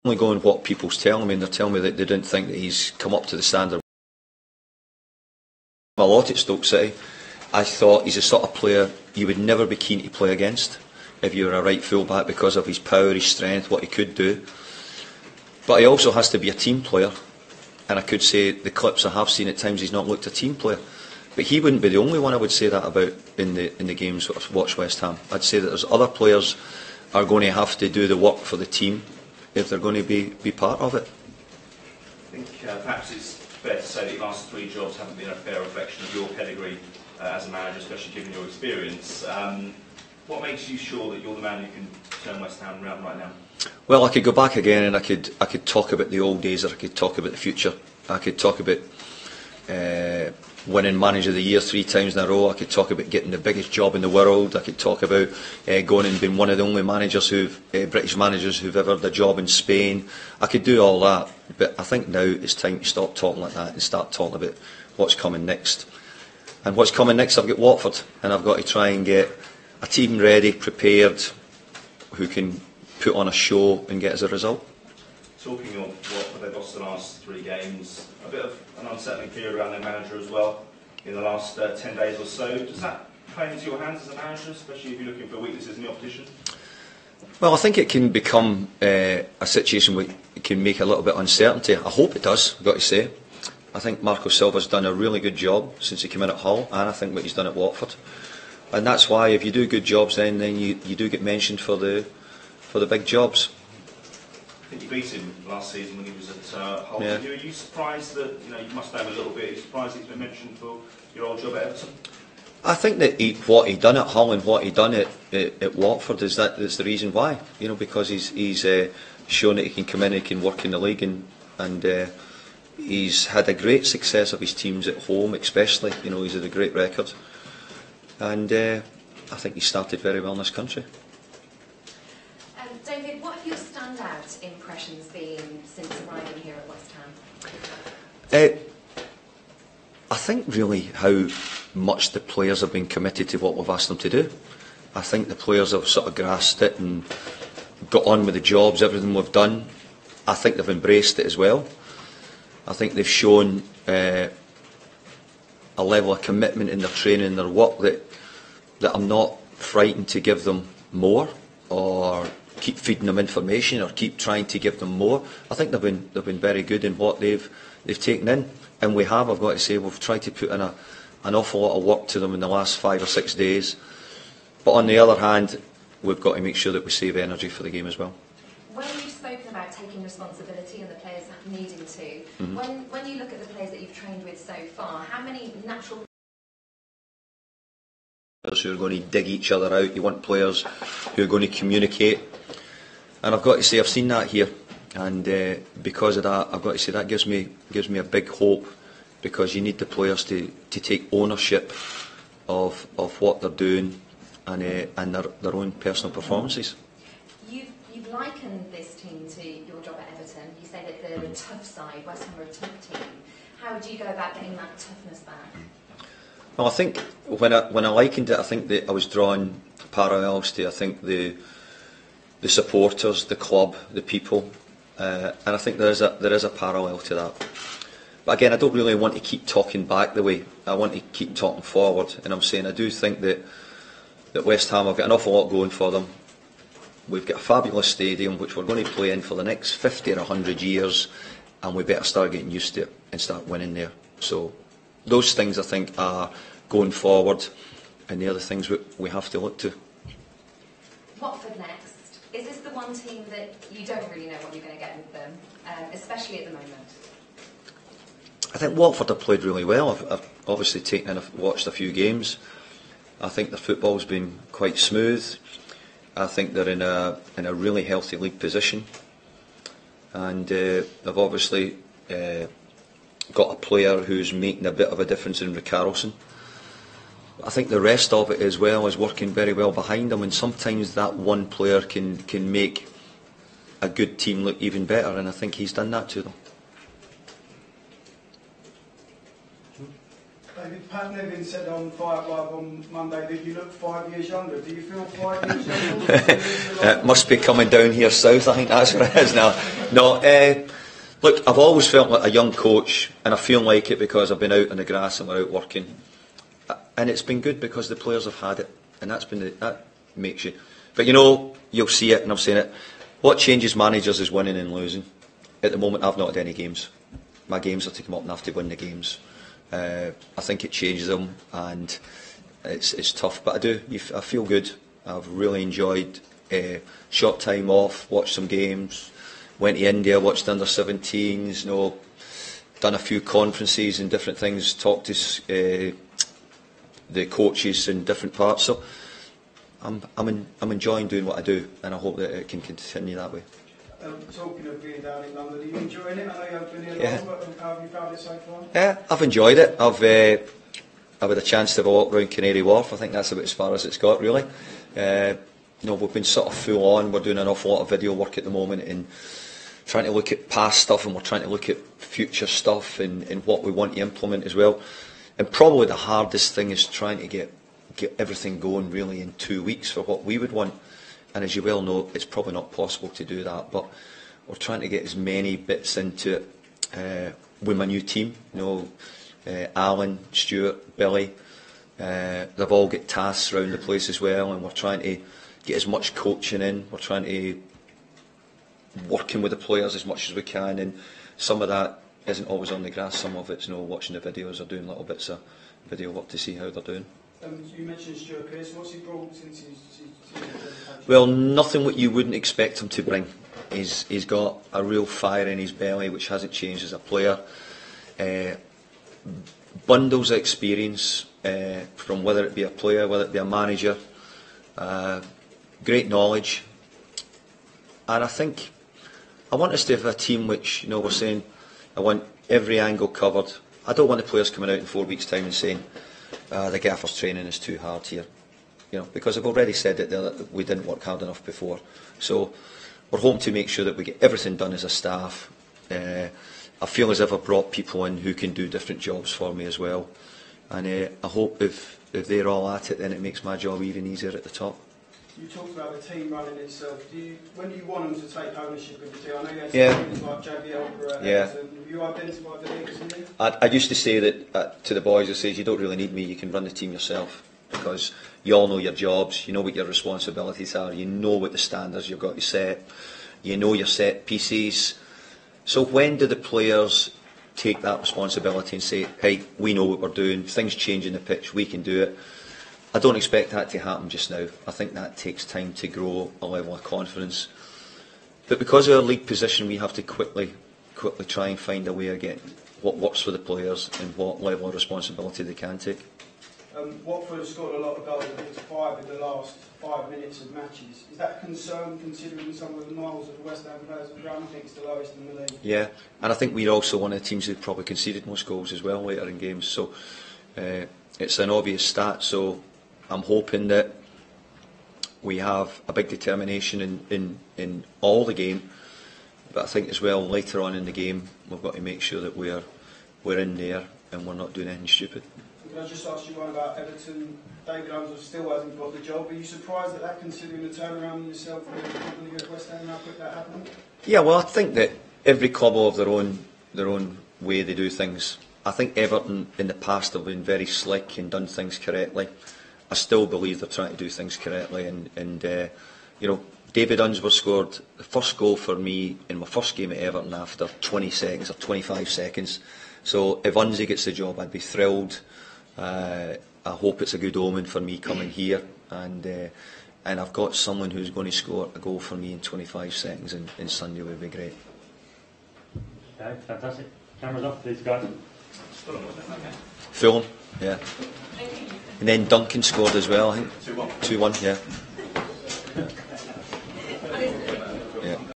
only going what people's telling me, and they're telling me that they didn't think that he's come up to the standard. A lot at Stoke City. I thought he's the sort of player you would never be keen to play against if you were a right full-back, because of his power, his strength, what he could do. But he also has to be a team player, and I could say the clips I have seen at times he's not looked a team player. But he wouldn't be the only one I would say that about in the games I've watched West Ham. I'd say that there's other players are going to have to do the work for the team if they're going to be part of it. I think perhaps it's fair to say that your last 3 jobs haven't been a fair reflection of your pedigree as a manager, especially given your experience. What makes you sure that you're the man who can turn West Ham around right now? Well, I could go back again and I could talk about the old days, or I could talk about the future. I could talk about winning Manager of the Year 3 times in a row. I could talk about getting the biggest job in the world. I could talk about going and being one of the only managers British managers who've ever had a job in Spain. I could do all that, but I think now it's time to stop talking like that and start talking about what's coming next. And what's coming next, I've got Watford, and I've got to try and get a team ready, prepared, who can put on a show and get us a result. Talking of Watford, they've lost the last 3 games. A bit of an unsettling period around their manager as well in the last 10 days or so. Does that play into your hands as a manager, especially if you're looking for weaknesses in the opposition? Well, I think it can become a situation where it can make a little bit of uncertainty. I hope it does, I've got to say. I think Marco Silva's done a really good job since he came in at Hull, and I think what he's done at Watford. And that's why if you do good jobs then you do get mentioned for the big jobs. I think you beat him last season when he was at Hull. Yeah. Are you surprised that, you must know him a little bit, are you surprised he's been mentioned for your old job at Everton? I think that what he done at Hull and what he done at Watford that's the reason why. Because he's shown that he can come in, he can work in the league, and he's had a great success of his teams at home, especially. He's had a great record, and I think he started very well in this country. David, what have your standout impressions been since arriving here at West Ham? I think really how much the players have been committed to what we've asked them to do. I think the players have sort of grasped it and got on with the jobs, everything we've done. I think they've embraced it as well. I think they've shown a level of commitment in their training and their work that I'm not frightened to give them more, or keep feeding them information, or keep trying to give them more. I think they've been very good in what they've taken in, and I've got to say, we've tried to put in an awful lot of work to them in the last 5 or 6 days. But on the other hand, we've got to make sure that we save energy for the game as well. When you've spoken about taking responsibility and the players needing to, when you look at the players that you've trained with so far, how many natural players who are going to dig each other out? You want players who are going to communicate, and I've got to say I've seen that here, and because of that, I've got to say that gives me a big hope, because you need the players to take ownership of what they're doing and their own personal performances. You've likened this team to your job at Everton. You say that they're a tough side, West Ham are a tough team. How would you go about getting that toughness back? Well, I think when I likened it, I think that I was drawing parallels to the supporters, the club, the people, and I think there is a parallel to that. But again, I don't really want to keep talking back the way. I want to keep talking forward, and I'm saying I do think that West Ham have got an awful lot going for them. We've got a fabulous stadium which we're going to play in for the next 50 or 100 years, and we better start getting used to it and start winning there. So those things I think are going forward, and the other things we have to look to. Watford next. Is this the one team that you don't really know what you're going to get with them, especially at the moment? I think Watford have played really well. I've obviously taken and watched a few games. I think their football's been quite smooth. I think they're in a really healthy league position, and they've obviously got a player who's making a bit of a difference in Carlson. I think the rest of it as well is working very well behind them, and sometimes that one player can make a good team look even better, and I think he's done that to them. David, Pat Nevin said on Fight Live on Monday that you look 5 years younger. Do you feel 5 years younger? It must be coming down here south, I think that's what it is now. No, look, I've always felt like a young coach, and I feel like it because I've been out on the grass and we're out working. And it's been good because the players have had it, and that makes you. But you'll see it, and I've seen it. What changes managers is winning and losing. At the moment, I've not had any games. My games are to come up and I have to win the games. I think it changes them, and it's tough. But I feel good. I've really enjoyed short time off, watched some games, went to India, watched under 17s, done a few conferences and different things, talked to the coaches in different parts. So I'm enjoying doing what I do, and I hope that it can continue that way. Talking of being down in London, are you enjoying it? I know you haven't been here long, but how have you found it so far? Yeah, I've enjoyed it. I've had a chance to have a walk around Canary Wharf. I think that's about as far as it's got, really. We've been sort of full on. We're doing an awful lot of video work at the moment and trying to look at past stuff, and we're trying to look at future stuff and what we want to implement as well. And probably the hardest thing is trying to get everything going really in 2 weeks for what we would want. And as you well know, it's probably not possible to do that, but we're trying to get as many bits into it with my new team. Alan, Stuart, Billy, they've all got tasks around the place as well, and we're trying to get as much coaching in. We're trying to working with the players as much as we can, and some of that isn't always on the grass. Some of it's watching the videos or doing little bits of video work to see how they're doing. You mentioned Stuart Pearce. What's he brought since he's Well, nothing what you wouldn't expect him to bring. He's got a real fire in his belly, which hasn't changed as a player. Bundles of experience from whether it be a player, whether it be a manager. Great knowledge. And I think I want us to have a team which, we're saying, I want every angle covered. I don't want the players coming out in 4 weeks' time and saying, the gaffer's training is too hard here. Because I've already said that we didn't work hard enough before. So we're hoping to make sure that we get everything done as a staff. I feel as if I've brought people in who can do different jobs for me as well. And I hope if they're all at it, then it makes my job even easier at the top. You talked about the team running itself. When do you want them to take ownership of the team? I know you had things like JBL. Have you identified the leaders in there? I used to say that to the boys, I says, you don't really need me, you can run the team yourself. Because you all know your jobs, you know what your responsibilities are, you know what the standards you've got to set, you know your set pieces. So when do the players take that responsibility and say, hey, we know what we're doing, things change in the pitch, we can do it? I don't expect that to happen just now. I think that takes time to grow a level of confidence. But because of our league position, we have to quickly try and find a way of getting what works for the players and what level of responsibility they can take. Watford have scored a lot of goals, I think it's 5 in the last 5 minutes of matches. Is that a concern considering some of the miles of the West Ham players have run? I think it's the lowest in the league. Yeah, and I think we're also one of the teams who've probably conceded most goals as well later in games. So it's an obvious stat. So I'm hoping that we have a big determination in all the game. But I think as well later on in the game we've got to make sure that we're in there and we're not doing anything stupid. Can I just ask you one about Everton? David Holmes still hasn't got the job. Are you surprised at that, considering the turnaround in yourself and the company at West Ham, how quick that happened? Yeah, well, I think that every club will have their own way they do things. I think Everton in the past have been very slick and done things correctly. I still believe they're trying to do things correctly, and David Unsworth scored the first goal for me in my first game at Everton after 20 seconds or 25 seconds. So if Unsy gets the job, I'd be thrilled. I hope it's a good omen for me coming here, and I've got someone who's going to score a goal for me in 25 seconds, and Sunday would be great. Okay, fantastic. Cameras off, please, guys. Fulham, yeah. And then Duncan scored as well, I think. 2-1. 2-1, yeah.